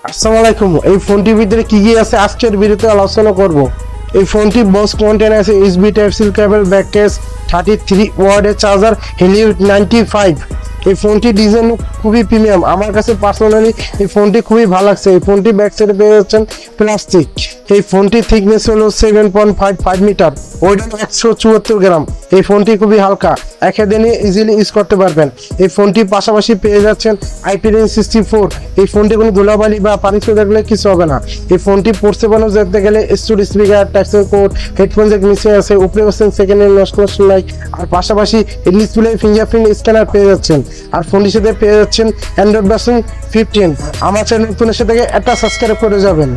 আসসালামু আলাইকুম। এই ফোনটির ভিতরে কি কি আছে আজকের ভিডিওতে আলোচনা করব। এই ফোনটি বক্স কন্টেন্ট আছে USB type C cable, back case, 33 ওয়াটের চার্জার, হেলিও 95। এই ফোনটি ডিজাইন খুবই প্রিমিয়াম, আমার কাছে পার্সোনালি এই ফোনটি খুবই ভালো লাগছে। এই ফোনটি ব্যাক সাইডে পেয়ে যাচ্ছেন প্লাস্টিক। এই ফোনটির থিকনেস হলো 7.55 মিটার, ওয়েট 174 গ্রাম। এই ফোনটি খুবই হালকা, এক হাতে নিয়ে ইজিলি ইউজ করতে পারবেন। এই ফোনটির পাশাপাশি পেয়ে যাচ্ছেন IP64। এই ফোনটি কোনো ধুলাবালি বা পানি ছুঁয়ে গেলে কিছু হবে না। এই ফোনটি পড়তে বানো যেতে গেলে স্টুডিও স্পিকার, টাইপসের কোড, হেডফোন জ্যাক মিশিয়ে আছে, উপরে পাচ্ছেন সেকেন্ড হ্যান্ড নষ্ট নাই। আর পাশাপাশি ডিসপ্লে ফিঙ্গারপ্রিন্ট স্ক্যানার পেয়ে যাচ্ছেন। আর ফোনটির সাথে পেয়ে যাচ্ছেন অ্যান্ড্রয়েড ভার্সন 15। আমার চ্যানেল নতুন এসে থেকে একটা সাবস্ক্রাইব করে যাবেন।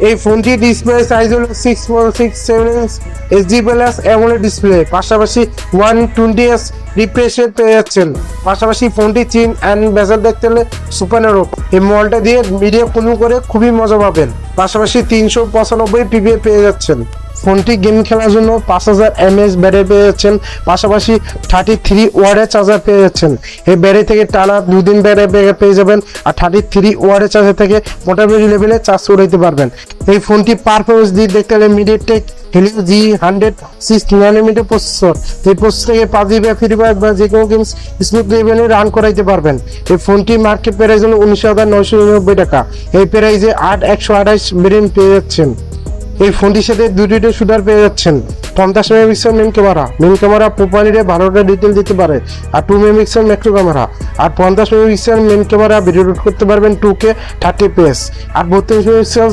এই ফোনটি ডিসপ্লে সাইজ হলো 6.67 এইচডি প্লাস অ্যামোলেড ডিসপ্লে, পাশাপাশি 120Hz রিফ্রেশ রেট পেয়ে যাচ্ছেন। পাশাপাশি ফোনটি চিন অ্যান্ড বেজেল দেখতে হলে সুপার নেরো। এই মডেলটা দিয়ে ভিডিও কল করে খুবই মজা পাবেন। পাশাপাশি 395 PPA পেয়ে যাচ্ছেন। ফোনটি গেম খেলার জন্য 5000 mAh ব্যাটারি পেয়ে যাচ্ছেন। পাশাপাশি 33 ওয়াটের চার্জার পেয়ে যাচ্ছেন। এই ব্যাটারি থেকে টানা 2 দিন ব্যাটারি ব্যাকআপ পেয়ে যাবেন। আর 33 ওয়াটের চার্জার থেকে মোটামুটি লেভেলে চার্জ করে দিতে পারবেন। এই ফোনটি পারফরমেন্স দিয়ে দেখতে হলে MediaTek Helio G100 6nm processor. এই প্রসেসর থেকে PUBG বা ফ্রি ফায়ার বা যে কোনো গেমস স্মুথ লেভেলে রান করাইতে পারবেন। এই ফোনটি মার্কেট প্রাইস হলো 19,999 টাকা। এই প্রাইসে 8/128 ভেরিয়েন্ট পেয়ে যাচ্ছেন। এই ফোনটির সাথে দুটো শুটার পেয়ে যাচ্ছেন। 50 মেগাপিক্সেল মেন ক্যামেরা প্রোফাইলে ভালোটা ডিটেল দিতে পারে। আর 2 মেগাপিক্সেল ম্যাক্রো ক্যামেরা। আর 50 megapixel main camera video record করতে পারবেন 2K 30fps। আর 32 megapixel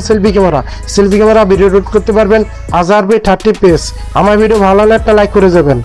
selfie camera video record করতে পারবেন 1000 by 30fps। আমার ভিডিও ভালো লাগলে একটা লাইক করে যাবেন।